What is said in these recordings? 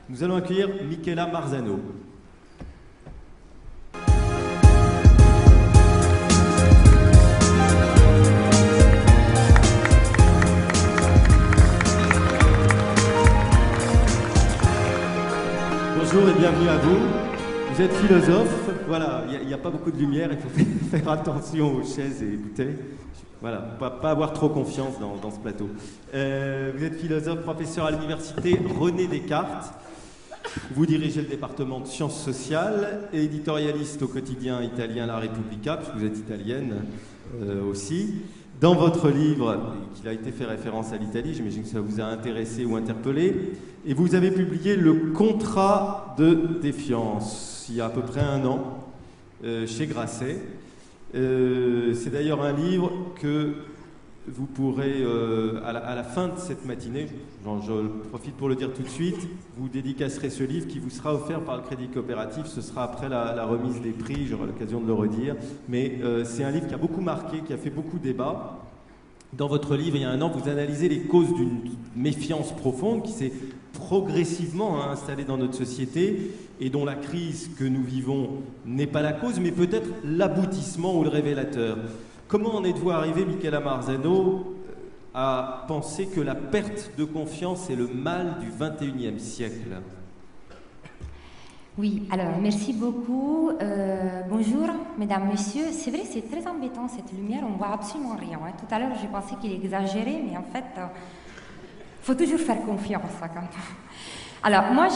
Nous allons accueillir Michela Marzano. Bonjour et bienvenue à vous. Vous êtes philosophe, voilà, il n'y a pas beaucoup de lumière, il faut faire attention aux chaises et bouteilles. Voilà, pas avoir trop confiance dans ce plateau. Vous êtes philosophe, professeur à l'université René Descartes. Vous dirigez le département de sciences sociales et éditorialiste au quotidien italien La Repubblica, puisque vous êtes italienne aussi. Dans votre livre, qu'il a été fait référence à l'Italie, j'imagine que ça vous a intéressé ou interpellé, et vous avez publié Le contrat de défiance, il y a à peu près un an, chez Grasset. C'est d'ailleurs un livre que vous pourrez, à la fin de cette matinée, je profite pour le dire tout de suite, vous dédicacerez ce livre qui vous sera offert par le Crédit Coopératif. Ce sera après la remise des prix, j'aurai l'occasion de le redire. Mais c'est un livre qui a beaucoup marqué, qui a fait beaucoup débat. Dans votre livre, il y a un an, vous analysez les causes d'une méfiance profonde qui s'est progressivement installée dans notre société et dont la crise que nous vivons n'est pas la cause, mais peut-être l'aboutissement ou le révélateur. Comment en êtes-vous arrivé, Michela Marzano, à penser que la perte de confiance est le mal du XXIe siècle? Oui, alors merci beaucoup. Bonjour, mesdames, messieurs. C'est vrai, c'est très embêtant cette lumière, on ne voit absolument rien. Hein. Tout à l'heure, j'ai pensé qu'il exagérait, mais en fait, faut toujours faire confiance. Quand même. Alors, moi,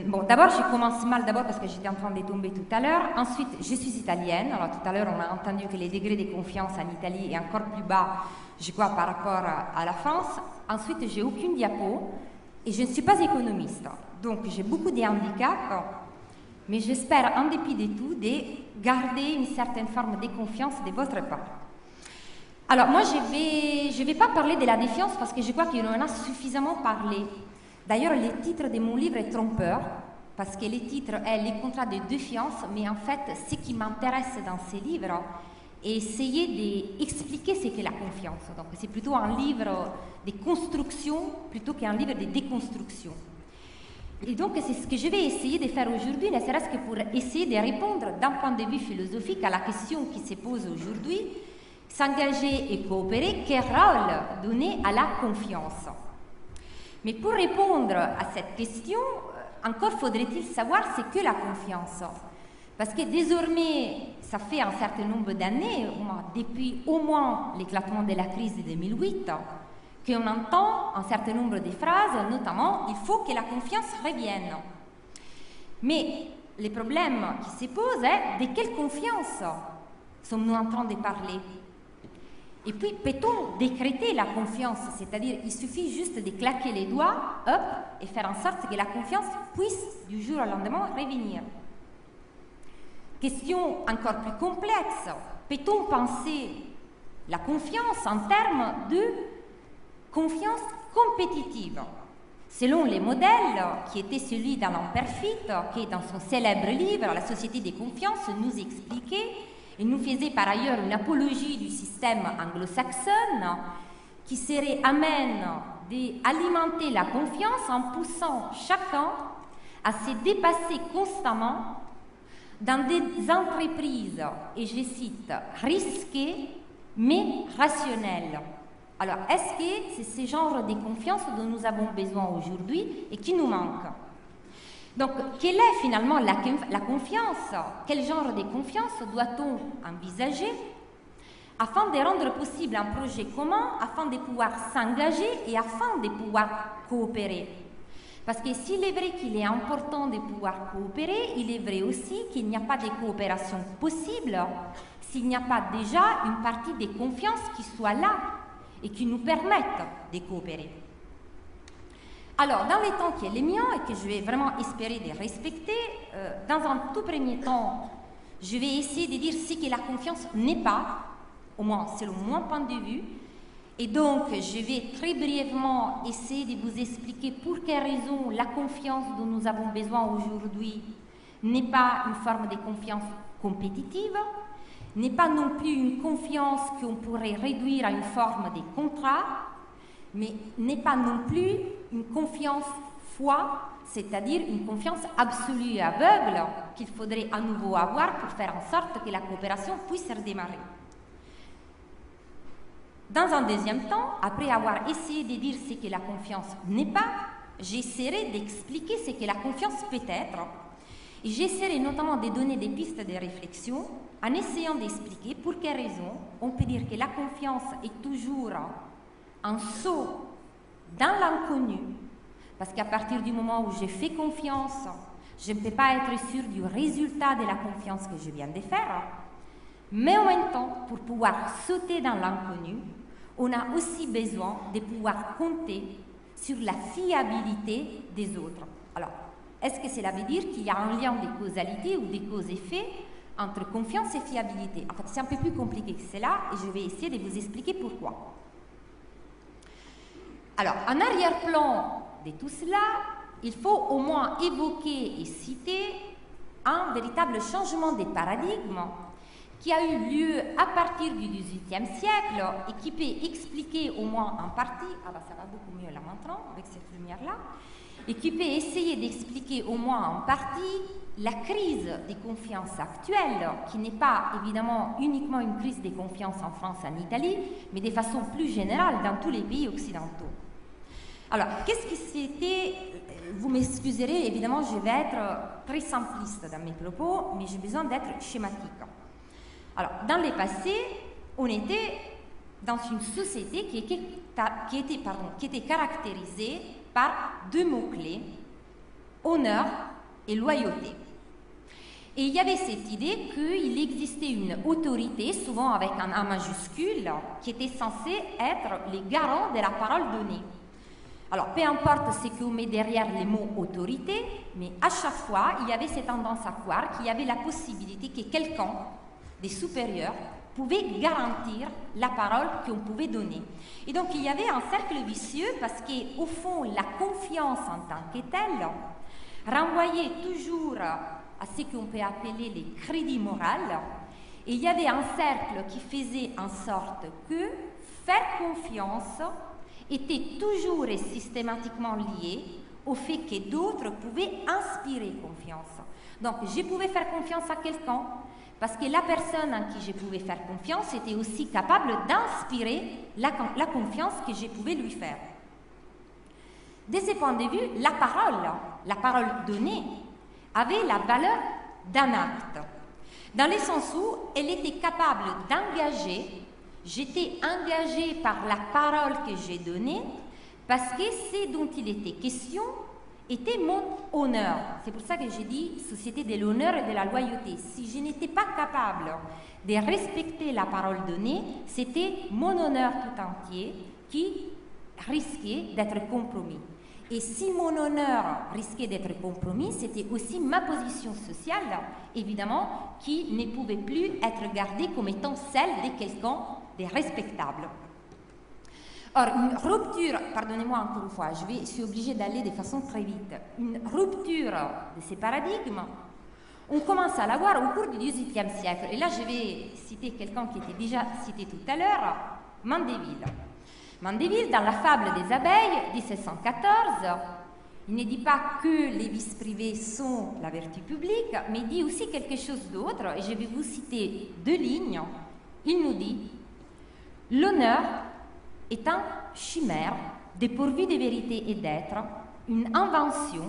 Bon, d'abord, j'ai commencé mal, d'abord parce que j'étais en train de tomber tout à l'heure. Ensuite, je suis italienne. Alors, tout à l'heure, on a entendu que les degrés de confiance en Italie est encore plus bas, je crois, par rapport à la France. Ensuite, j'ai aucune diapo et je ne suis pas économiste. Donc, j'ai beaucoup de handicaps, mais j'espère, en dépit de tout, de garder une certaine forme de confiance de votre part. Alors, moi, je vais pas parler de la défiance parce que je crois qu'il en a suffisamment parlé. D'ailleurs, le titre de mon livre est trompeur, parce que le titre est « Les contrats de défiance », mais en fait, ce qui m'intéresse dans ces livres est essayer d'expliquer ce qu'est la confiance. Donc, c'est plutôt un livre de construction plutôt qu'un livre de déconstruction. Et donc, c'est ce que je vais essayer de faire aujourd'hui, ne serait-ce que pour essayer de répondre d'un point de vue philosophique à la question qui se pose aujourd'hui, s'engager et coopérer, quel rôle donner à la confiance? Mais pour répondre à cette question, encore faudrait-il savoir ce qu'est la confiance. Parce que désormais, ça fait un certain nombre d'années, depuis au moins l'éclatement de la crise de 2008, qu'on entend un certain nombre de phrases, notamment « il faut que la confiance revienne ». Mais le problème qui se pose est de quelle confiance sommes-nous en train de parler? Et puis, peut-on décréter la confiance? C'est-à-dire, il suffit juste de claquer les doigts, hop, et faire en sorte que la confiance puisse, du jour au lendemain, revenir. Question encore plus complexe. Peut-on penser la confiance en termes de confiance compétitive? Selon les modèles, qui était celui d'Alan Perfit, qui, dans son célèbre livre « La société des confiances », nous expliquait, et nous faisait par ailleurs une apologie du système anglo-saxon qui serait amène d'alimenter la confiance en poussant chacun à se dépasser constamment dans des entreprises, et je cite, risquées mais rationnelles. Alors, est-ce que c'est ce genre de confiance dont nous avons besoin aujourd'hui et qui nous manque? Donc, quelle est finalement la confiance? Quel genre de confiance doit-on envisager afin de rendre possible un projet commun, afin de pouvoir s'engager et afin de pouvoir coopérer? Parce que s'il est vrai qu'il est important de pouvoir coopérer, il est vrai aussi qu'il n'y a pas de coopération possible s'il n'y a pas déjà une partie de confiance qui soit là et qui nous permette de coopérer. Alors, dans les temps qui est les miens et que je vais vraiment espérer de respecter, dans un tout premier temps, je vais essayer de dire ce que la confiance n'est pas, au moins selon mon point de vue, et donc je vais très brièvement essayer de vous expliquer pour quelles raisons la confiance dont nous avons besoin aujourd'hui n'est pas une forme de confiance compétitive, n'est pas non plus une confiance qu'on pourrait réduire à une forme de contrat, mais n'est pas non plus une confiance foi, c'est-à-dire une confiance absolue et aveugle qu'il faudrait à nouveau avoir pour faire en sorte que la coopération puisse redémarrer. Dans un deuxième temps, après avoir essayé de dire ce que la confiance n'est pas, j'essaierai d'expliquer ce que la confiance peut être. Et j'essaierai notamment de donner des pistes de réflexion en essayant d'expliquer pour quelles raisons on peut dire que la confiance est toujours un saut dans l'inconnu, parce qu'à partir du moment où je fais confiance, je ne peux pas être sûr du résultat de la confiance que je viens de faire. Mais en même temps, pour pouvoir sauter dans l'inconnu, on a aussi besoin de pouvoir compter sur la fiabilité des autres. Alors, est-ce que cela veut dire qu'il y a un lien de causalité ou de cause-effet entre confiance et fiabilité? En fait, c'est un peu plus compliqué que cela et je vais essayer de vous expliquer pourquoi. Alors, en arrière-plan de tout cela, il faut au moins évoquer et citer un véritable changement de paradigme qui a eu lieu à partir du XVIIIe siècle et qui peut expliquer au moins en partie, ah bah ça va beaucoup mieux là maintenant avec cette lumière-là, et qui peut essayer d'expliquer au moins en partie la crise de confiance actuelle, qui n'est pas évidemment uniquement une crise de confiance en France et en Italie, mais de façon plus générale dans tous les pays occidentaux. Alors, qu'est-ce qui s'était... Vous m'excuserez, évidemment, je vais être très simpliste dans mes propos, mais j'ai besoin d'être schématique. Alors, dans le passé, on était dans une société qui était caractérisée par deux mots-clés, honneur et loyauté. Et il y avait cette idée qu'il existait une autorité, souvent avec un A majuscule, qui était censée être les garants de la parole donnée. Alors, peu importe ce qu'on met derrière les mots autorité, mais à chaque fois, il y avait cette tendance à croire qu'il y avait la possibilité que quelqu'un, des supérieurs, pouvait garantir la parole qu'on pouvait donner. Et donc, il y avait un cercle vicieux parce qu'au fond, la confiance en tant que telle renvoyait toujours à ce qu'on peut appeler les crédits moraux. Et il y avait un cercle qui faisait en sorte que faire confiance était toujours et systématiquement lié au fait que d'autres pouvaient inspirer confiance. Donc, je pouvais faire confiance à quelqu'un parce que la personne en qui je pouvais faire confiance était aussi capable d'inspirer la confiance que je pouvais lui faire. De ce point de vue, la parole donnée, avait la valeur d'un acte, dans le sens où elle était capable d'engager. J'étais engagée par la parole que j'ai donnée parce que ce dont il était question était mon honneur. C'est pour ça que j'ai dit société de l'honneur et de la loyauté. Si je n'étais pas capable de respecter la parole donnée, c'était mon honneur tout entier qui risquait d'être compromis. Et si mon honneur risquait d'être compromis, c'était aussi ma position sociale, évidemment, qui ne pouvait plus être gardée comme étant celle de quelqu'un de respectable. Or, une rupture, pardonnez-moi encore une fois, je suis obligée d'aller de façon très vite, une rupture de ces paradigmes, on commence à la voir au cours du XVIIIe siècle. Et là, je vais citer quelqu'un qui était déjà cité tout à l'heure, Mandeville. Mandeville, dans la fable des abeilles, 1714, il ne dit pas que les vices privés sont la vertu publique, mais il dit aussi quelque chose d'autre, et je vais vous citer deux lignes. Il nous dit « L'honneur est un chimère dépourvu de vérité et d'être, une invention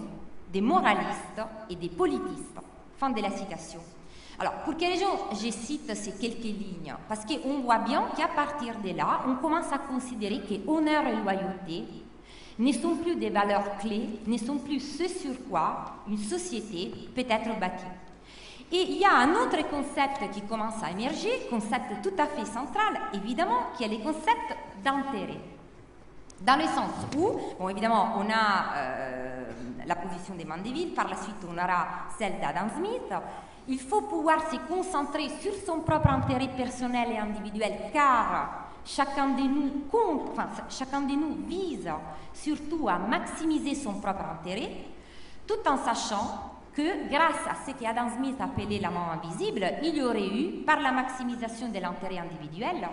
des moralistes et des politistes. » Fin de la citation. Alors, pour quelles raisons je cite ces quelques lignes? Parce qu'on voit bien qu'à partir de là, on commence à considérer que honneur et loyauté ne sont plus des valeurs clés, ne sont plus ce sur quoi une société peut être bâtie. Et il y a un autre concept qui commence à émerger, concept tout à fait central, évidemment, qui est le concept d'intérêt. Dans le sens où, bon, évidemment, on a la position de Mandeville, par la suite on aura celle d'Adam Smith. Il faut pouvoir se concentrer sur son propre intérêt personnel et individuel, car chacun de nous compte, enfin, chacun de nous vise surtout à maximiser son propre intérêt, tout en sachant que grâce à ce qu'Adam Smith appelait la main invisible, il y aurait eu, par la maximisation de l'intérêt individuel,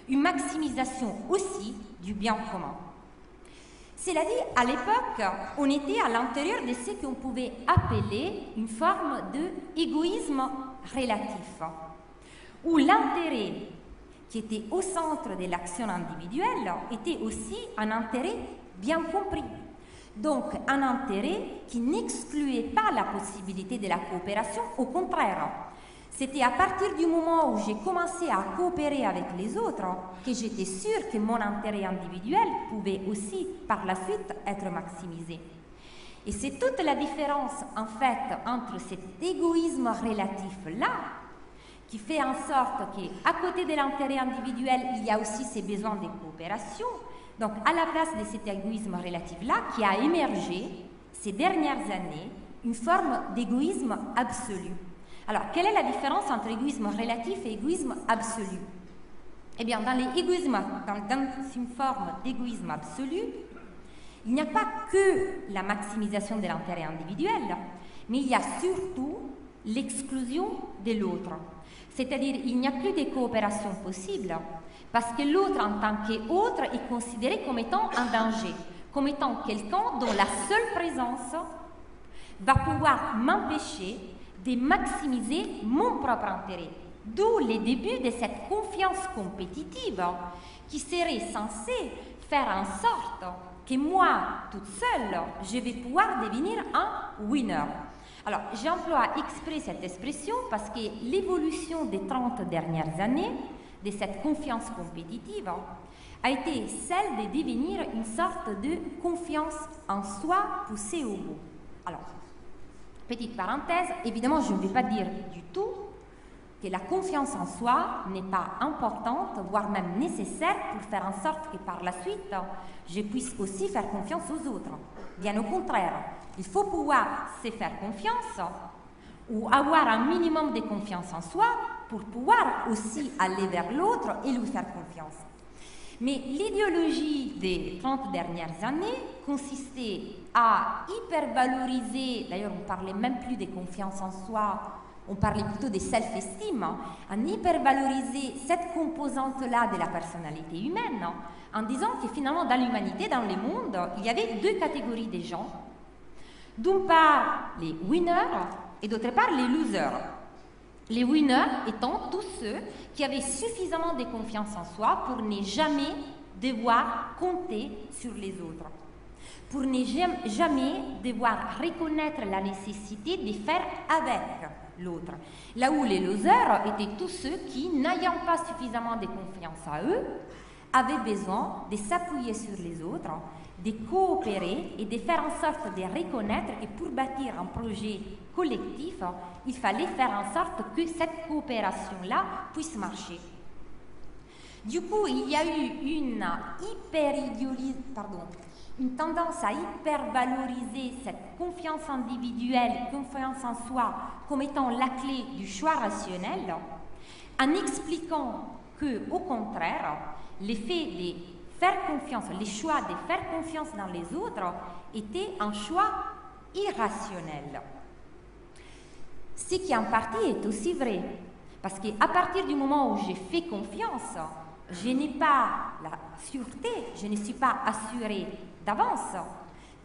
une maximisation aussi du bien commun. Cela dit, à l'époque, on était à l'intérieur de ce qu'on pouvait appeler une forme d'égoïsme relatif, où l'intérêt qui était au centre de l'action individuelle était aussi un intérêt bien compris. Donc un intérêt qui n'excluait pas la possibilité de la coopération, au contraire. C'était à partir du moment où j'ai commencé à coopérer avec les autres que j'étais sûre que mon intérêt individuel pouvait aussi par la suite être maximisé. Et c'est toute la différence en fait entre cet égoïsme relatif-là qui fait en sorte qu'à côté de l'intérêt individuel, il y a aussi ces besoins de coopération. Donc à la place de cet égoïsme relatif-là qui a émergé ces dernières années une forme d'égoïsme absolu. Alors, quelle est la différence entre égoïsme relatif et égoïsme absolu? Eh bien, dans une forme d'égoïsme absolu, il n'y a pas que la maximisation de l'intérêt individuel, mais il y a surtout l'exclusion de l'autre. C'est-à-dire, il n'y a plus de coopération possible, parce que l'autre, en tant qu'autre, est considéré comme étant un danger, comme étant quelqu'un dont la seule présence va pouvoir m'empêcher de maximiser mon propre intérêt. D'où les débuts de cette confiance compétitive qui serait censée faire en sorte que moi, toute seule, je vais pouvoir devenir un winner. Alors, j'emploie exprès cette expression parce que l'évolution des 30 dernières années de cette confiance compétitive a été celle de devenir une sorte de confiance en soi poussée au bout. Alors, petite parenthèse, évidemment, je ne vais pas dire du tout que la confiance en soi n'est pas importante, voire même nécessaire pour faire en sorte que par la suite, je puisse aussi faire confiance aux autres. Bien au contraire, il faut pouvoir se faire confiance ou avoir un minimum de confiance en soi pour pouvoir aussi aller vers l'autre et lui faire confiance. Mais l'idéologie des 30 dernières années consistait à hypervaloriser, d'ailleurs on ne parlait même plus de confiance en soi, on parlait plutôt de self-esteem, à hypervaloriser cette composante-là de la personnalité humaine, en disant que finalement dans l'humanité, dans le monde, il y avait deux catégories de gens. D'une part, les winners et d'autre part, les losers. Les winners étant tous ceux qui avaient suffisamment de confiance en soi pour ne jamais devoir compter sur les autres, pour ne jamais devoir reconnaître la nécessité de faire avec l'autre. Là où les losers étaient tous ceux qui, n'ayant pas suffisamment de confiance à eux, avaient besoin de s'appuyer sur les autres, de coopérer et de faire en sorte de reconnaître que pour bâtir un projet collectif, il fallait faire en sorte que cette coopération-là puisse marcher. Du coup, il y a eu une tendance à hypervaloriser cette confiance individuelle, confiance en soi, comme étant la clé du choix rationnel, en expliquant que, au contraire, l'effet de faire confiance, les choix de faire confiance dans les autres étaient un choix irrationnel. Ce qui en partie est aussi vrai, parce qu'à partir du moment où j'ai fait confiance, je n'ai pas la sûreté, je ne suis pas assurée d'avance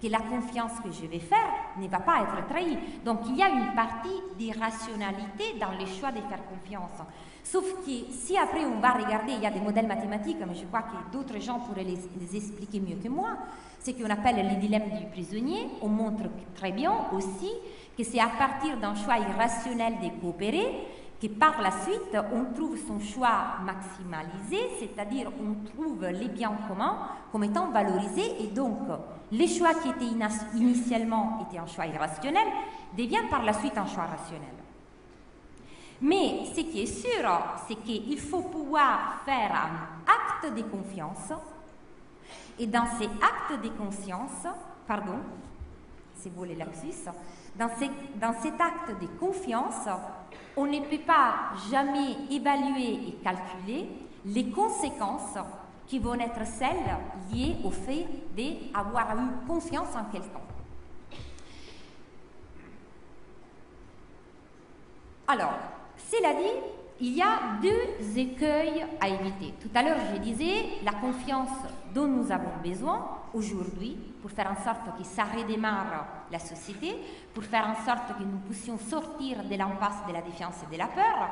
que la confiance que je vais faire ne va pas être trahie. Donc il y a une partie d'irrationalité dans le choix de faire confiance. Sauf que si après on va regarder, il y a des modèles mathématiques, mais je crois que d'autres gens pourraient les expliquer mieux que moi, ce qu'on appelle les dilemmes du prisonnier. On montre très bien aussi que c'est à partir d'un choix irrationnel de coopérer que par la suite on trouve son choix maximalisé, c'est-à-dire on trouve les biens communs comme étant valorisés, et donc les choix qui étaient initialement un choix irrationnel deviennent par la suite un choix rationnel. Mais ce qui est sûr, c'est qu'il faut pouvoir faire un acte de confiance, et dans ces actes de conscience, c'est beau les lapsus, dans cet acte de confiance, on ne peut pas jamais évaluer et calculer les conséquences qui vont être celles liées au fait d'avoir eu confiance en quelqu'un. Alors, cela dit, il y a deux écueils à éviter. Tout à l'heure, je disais la confiance dont nous avons besoin aujourd'hui pour faire en sorte que ça redémarre la société, pour faire en sorte que nous puissions sortir de l'impasse de la défiance et de la peur.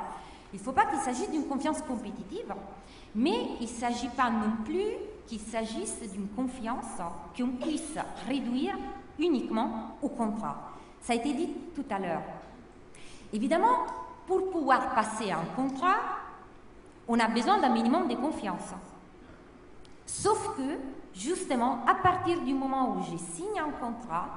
Il ne faut pas qu'il s'agisse d'une confiance compétitive, mais il ne s'agit pas non plus qu'il s'agisse d'une confiance qu'on puisse réduire uniquement au contrat. Ça a été dit tout à l'heure. Évidemment, pour pouvoir passer un contrat, on a besoin d'un minimum de confiance. Sauf que, justement, à partir du moment où je signe un contrat,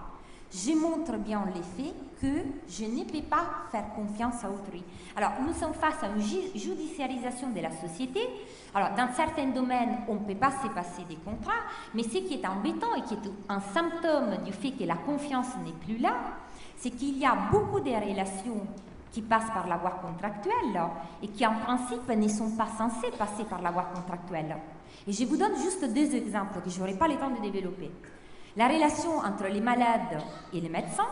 je montre bien l'effet que je ne peux pas faire confiance à autrui. Alors, nous sommes face à une judiciarisation de la société. Alors, dans certains domaines, on ne peut pas se passer des contrats, mais ce qui est embêtant et qui est un symptôme du fait que la confiance n'est plus là, c'est qu'il y a beaucoup de relations qui passent par la voie contractuelle et qui, en principe, ne sont pas censées passer par la voie contractuelle. Et je vous donne juste deux exemples que je n'aurai pas le temps de développer. La relation entre les malades et les médecins,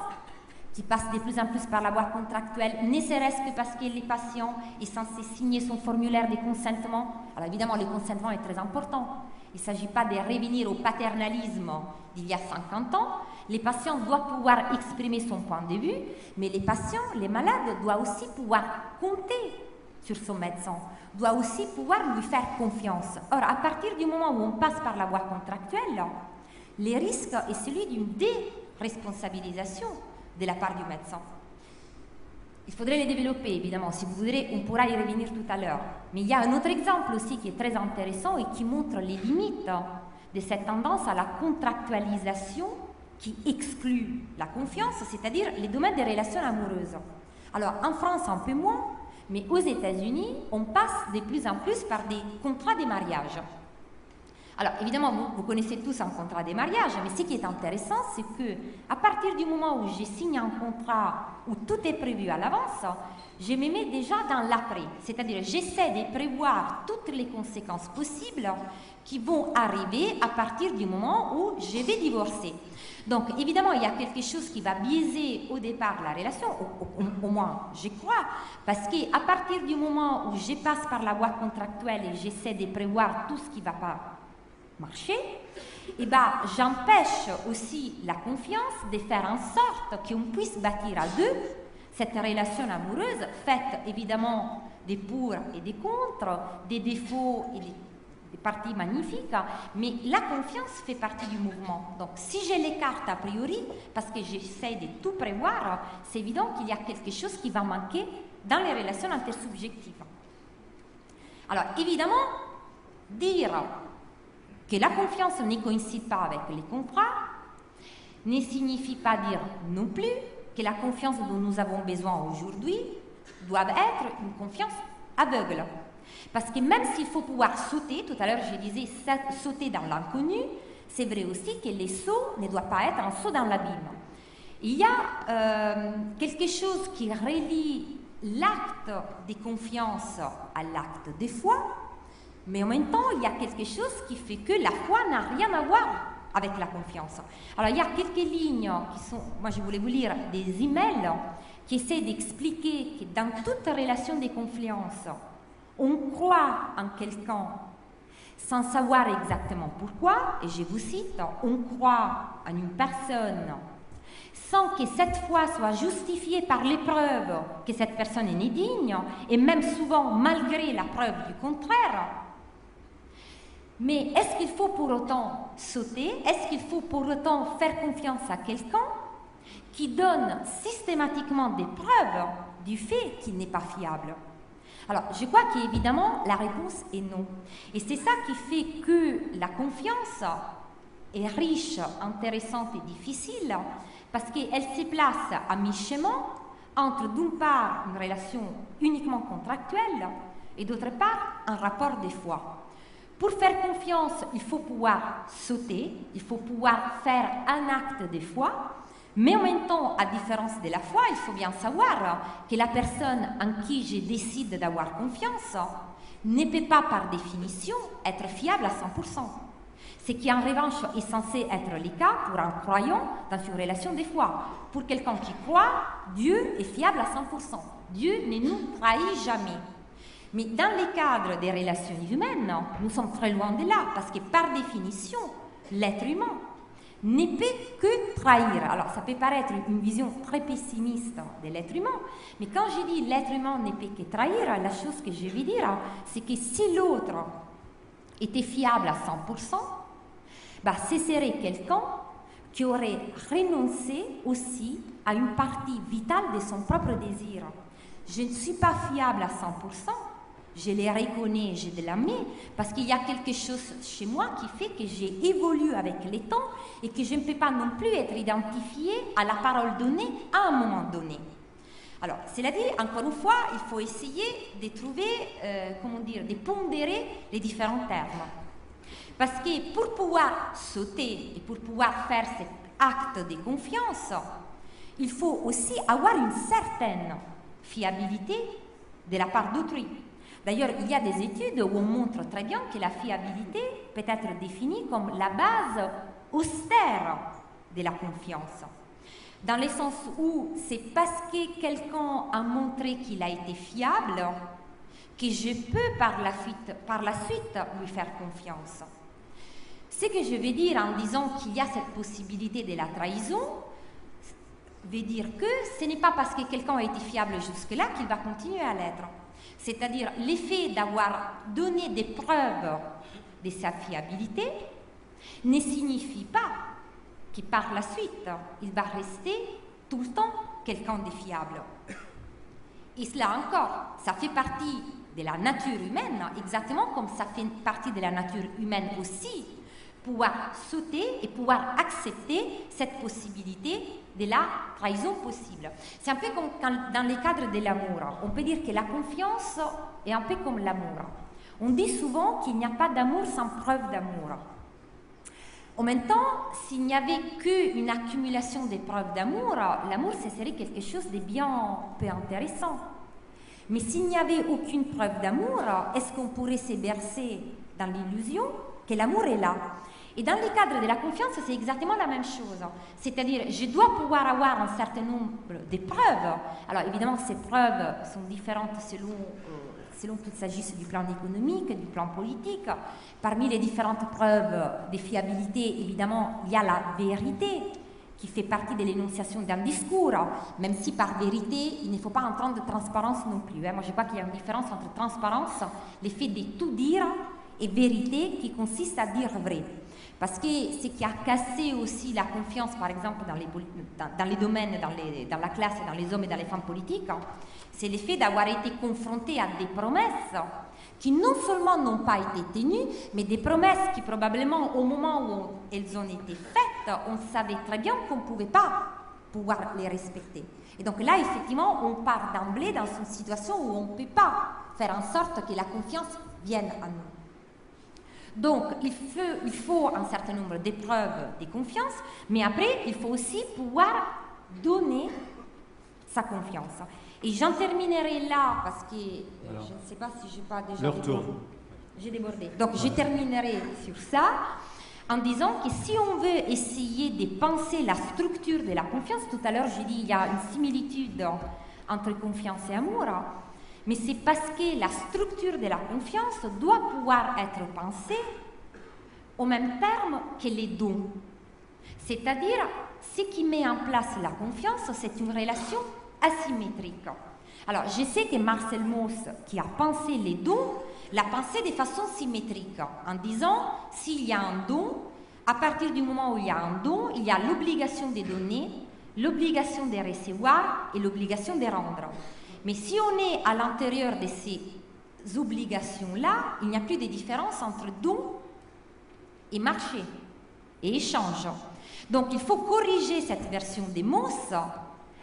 qui passe de plus en plus par la voie contractuelle, ne serait-ce que parce que les patients est censé signer son formulaire de consentement. Alors évidemment, le consentement est très important. Il ne s'agit pas de revenir au paternalisme d'il y a 50 ans. Les patients doivent pouvoir exprimer son point de vue, mais les patients, les malades, doivent aussi pouvoir compter sur son médecin, doivent aussi pouvoir lui faire confiance. Or, à partir du moment où on passe par la voie contractuelle, le risque est celui d'une déresponsabilisation de la part du médecin. Il faudrait les développer, évidemment. Si vous voudrez, on pourra y revenir tout à l'heure. Mais il y a un autre exemple aussi qui est très intéressant et qui montre les limites de cette tendance à la contractualisation qui exclut la confiance, c'est-à-dire les domaines des relations amoureuses. Alors, en France, un peu moins, mais aux États-Unis, on passe de plus en plus par des contrats de mariage. Alors, évidemment, vous connaissez tous un contrat de mariage, mais ce qui est intéressant, c'est que à partir du moment où je signe un contrat où tout est prévu à l'avance, je me mets déjà dans l'après. C'est-à-dire, j'essaie de prévoir toutes les conséquences possibles qui vont arriver à partir du moment où je vais divorcer. Donc, évidemment, il y a quelque chose qui va biaiser au départ la relation, au moins, je crois, parce qu'à partir du moment où je passe par la voie contractuelle et j'essaie de prévoir tout ce qui ne va pas marcher, eh ben, j'empêche aussi la confiance de faire en sorte qu'on puisse bâtir à deux cette relation amoureuse, faite évidemment des pour et des contre, des défauts et des parties magnifiques, mais la confiance fait partie du mouvement. Donc si je l'écarte a priori, parce que j'essaie de tout prévoir, c'est évident qu'il y a quelque chose qui va manquer dans les relations intersubjectives. Alors évidemment, dire que la confiance ne coïncide pas avec les contrats ne signifie pas dire non plus que la confiance dont nous avons besoin aujourd'hui doit être une confiance aveugle. Parce que même s'il faut pouvoir sauter, tout à l'heure je disais sauter dans l'inconnu, c'est vrai aussi que les sauts ne doivent pas être un saut dans l'abîme. Il y a quelque chose qui relie l'acte de confiance à l'acte de foi, mais en même temps, il y a quelque chose qui fait que la foi n'a rien à voir avec la confiance. Alors, il y a quelques lignes qui sont, moi je voulais vous lire des emails qui essaient d'expliquer que dans toute relation de confiance, on croit en quelqu'un sans savoir exactement pourquoi, et je vous cite, on croit en une personne sans que cette foi soit justifiée par les preuves que cette personne est digne, et même souvent malgré la preuve du contraire. Mais est-ce qu'il faut pour autant sauter? Est-ce qu'il faut pour autant faire confiance à quelqu'un qui donne systématiquement des preuves du fait qu'il n'est pas fiable? Alors, je crois qu'évidemment, la réponse est non. Et c'est ça qui fait que la confiance est riche, intéressante et difficile, parce qu'elle se place à mi-chemin entre, d'une part, une relation uniquement contractuelle et d'autre part, un rapport de foi. Pour faire confiance, il faut pouvoir sauter, il faut pouvoir faire un acte de foi, mais en même temps, à différence de la foi, il faut bien savoir que la personne en qui je décide d'avoir confiance ne peut pas, par définition, être fiable à 100%. Ce qui, en revanche, est censé être le cas pour un croyant dans une relation de foi. Pour quelqu'un qui croit, Dieu est fiable à 100%. Dieu ne nous trahit jamais. Mais dans le cadre des relations humaines, nous sommes très loin de là, parce que par définition, l'être humain ne peut que trahir. Alors, ça peut paraître une vision très pessimiste de l'être humain, mais quand je dis l'être humain ne peut que trahir, la chose que je veux dire, c'est que si l'autre était fiable à 100%, bah, ce serait quelqu'un qui aurait renoncé aussi à une partie vitale de son propre désir. Je ne suis pas fiable à 100%, je les reconnais, je de l'admets, parce qu'il y a quelque chose chez moi qui fait que j'ai évolué avec le temps et que je ne peux pas non plus être identifiée à la parole donnée à un moment donné. Alors, cela dit, encore une fois, il faut essayer de trouver, de pondérer les différents termes. Parce que pour pouvoir sauter et pour pouvoir faire cet acte de confiance, il faut aussi avoir une certaine fiabilité de la part d'autrui. D'ailleurs, il y a des études où on montre très bien que la fiabilité peut être définie comme la base austère de la confiance. Dans le sens où c'est parce que quelqu'un a montré qu'il a été fiable que je peux par la suite lui faire confiance. Ce que je veux dire en disant qu'il y a cette possibilité de la trahison veut dire que ce n'est pas parce que quelqu'un a été fiable jusque-là qu'il va continuer à l'être. C'est-à-dire l'effet d'avoir donné des preuves de sa fiabilité ne signifie pas que par la suite, il va rester tout le temps quelqu'un de fiable. Et cela encore, ça fait partie de la nature humaine, exactement comme ça fait partie de la nature humaine aussi, pouvoir sauter et pouvoir accepter cette possibilité de la trahison possible. C'est un peu comme dans le cadre de l'amour. On peut dire que la confiance est un peu comme l'amour. On dit souvent qu'il n'y a pas d'amour sans preuve d'amour. En même temps, s'il n'y avait qu'une accumulation de preuves d'amour, l'amour, ce serait quelque chose de bien peu intéressant. Mais s'il n'y avait aucune preuve d'amour, est-ce qu'on pourrait se bercer dans l'illusion que l'amour est là? Et dans le cadre de la confiance, c'est exactement la même chose. C'est-à-dire, je dois pouvoir avoir un certain nombre de preuves. Alors, évidemment, ces preuves sont différentes selon qu'il s'agisse du plan économique, du plan politique. Parmi les différentes preuves de fiabilité, évidemment, il y a la vérité, qui fait partie de l'énonciation d'un discours, même si par vérité, il ne faut pas entendre de transparence non plus. Moi, je crois qu'il y a une différence entre transparence, l'effet de tout dire, et vérité, qui consiste à dire vrai. Parce que ce qui a cassé aussi la confiance, par exemple, dans les domaines, dans la classe, dans les hommes et dans les femmes politiques, c'est l'effet d'avoir été confronté à des promesses qui non seulement n'ont pas été tenues, mais des promesses qui probablement, au moment où elles ont été faites, on savait très bien qu'on ne pouvait pas pouvoir les respecter. Et donc là, effectivement, on part d'emblée dans une situation où on ne peut pas faire en sorte que la confiance vienne à nous. Donc, il faut un certain nombre d'épreuves de confiance, mais après, il faut aussi pouvoir donner sa confiance. Et j'en terminerai là, parce que je ne sais pas si je n'ai pas déjà débordé. J'ai débordé. Donc, je terminerai sur ça en disant que si on veut essayer de penser la structure de la confiance, tout à l'heure, j'ai dit qu'il y a une similitude entre confiance et amour, mais c'est parce que la structure de la confiance doit pouvoir être pensée au même terme que les dons. C'est-à-dire, ce qui met en place la confiance, c'est une relation asymétrique. Alors, je sais que Marcel Mauss, qui a pensé les dons, l'a pensé de façon symétrique, en disant, s'il y a un don, à partir du moment où il y a un don, il y a l'obligation de donner, l'obligation de recevoir et l'obligation de rendre. Mais si on est à l'intérieur de ces obligations-là, il n'y a plus de différence entre don et marché et échange. Donc il faut corriger cette version des Mauss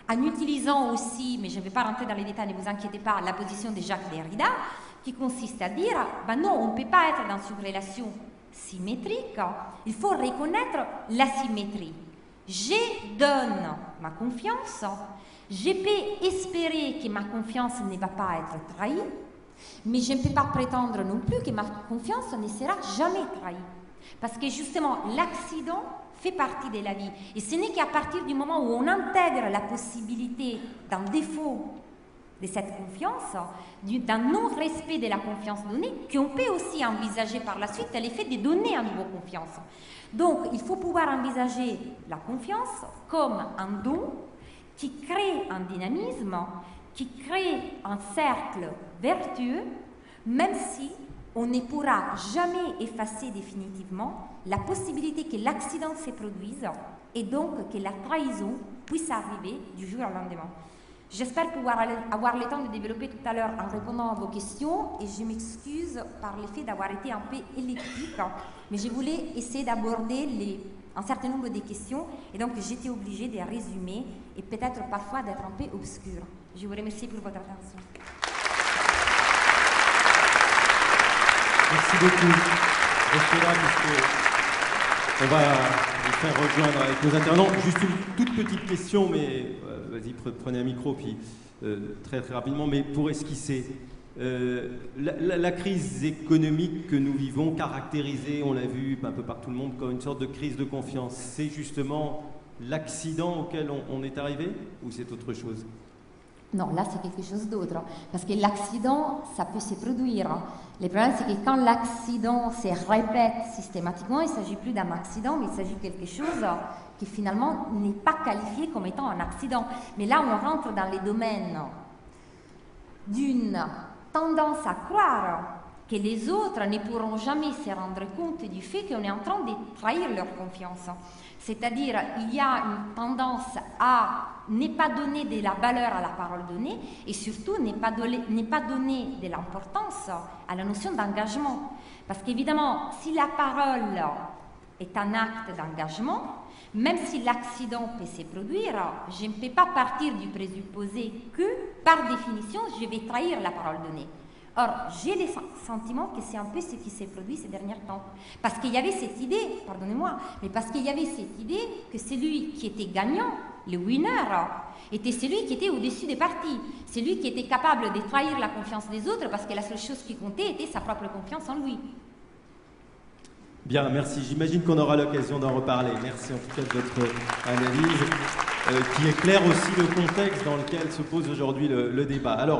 en utilisant aussi, mais je ne vais pas rentrer dans les détails, ne vous inquiétez pas, la position de Jacques Derrida, qui consiste à dire, ben non, on ne peut pas être dans une relation symétrique, il faut reconnaître l'asymétrie. Je donne ma confiance, je peux espérer que ma confiance ne va pas être trahie, mais je ne peux pas prétendre non plus que ma confiance ne sera jamais trahie. Parce que justement, l'accident fait partie de la vie. Et ce n'est qu'à partir du moment où on intègre la possibilité d'un défaut de cette confiance, d'un non-respect de la confiance donnée, qu'on peut aussi envisager par la suite l'effet de donner à nouveau confiance. Donc, il faut pouvoir envisager la confiance comme un don qui crée un dynamisme, qui crée un cercle vertueux, même si on ne pourra jamais effacer définitivement la possibilité que l'accident se produise et donc que la trahison puisse arriver du jour au lendemain. J'espère pouvoir avoir le temps de développer tout à l'heure en répondant à vos questions et je m'excuse par le fait d'avoir été un peu électrique, mais je voulais essayer d'aborder un certain nombre de questions et donc j'étais obligée de résumer et peut-être parfois d'être un peu obscure. Je vous remercie pour votre attention. Merci beaucoup. Restez là puisque on va vous faire rejoindre avec nos intervenants. Juste une toute petite question, mais vas-y, prenez un micro, puis très rapidement, mais pour esquisser. La crise économique que nous vivons, caractérisée, on l'a vu un peu par tout le monde, comme une sorte de crise de confiance, c'est justement l'accident auquel on est arrivé ou c'est autre chose? Non, là c'est quelque chose d'autre, parce que l'accident, ça peut se produire. Le problème, c'est que quand l'accident se répète systématiquement, il ne s'agit plus d'un accident, mais il s'agit de quelque chose qui finalement n'est pas qualifié comme étant un accident. Mais là, on rentre dans les domaines d'une tendance à croire que les autres ne pourront jamais se rendre compte du fait qu'on est en train de trahir leur confiance. C'est-à-dire, il y a une tendance à ne pas donner de la valeur à la parole donnée et surtout ne pas donner de l'importance à la notion d'engagement. Parce qu'évidemment, si la parole est un acte d'engagement, même si l'accident peut se produire, je ne peux pas partir du présupposé que, par définition, je vais trahir la parole donnée. Or, j'ai le sentiment que c'est un peu ce qui s'est produit ces derniers temps. Parce qu'il y avait cette idée, pardonnez-moi, mais parce qu'il y avait cette idée que celui qui était gagnant, le winner, était celui qui était au-dessus des partis, celui qui était capable de trahir la confiance des autres parce que la seule chose qui comptait était sa propre confiance en lui. Bien, merci. J'imagine qu'on aura l'occasion d'en reparler. Merci en tout cas de votre analyse qui éclaire aussi le contexte dans lequel se pose aujourd'hui le débat. Alors,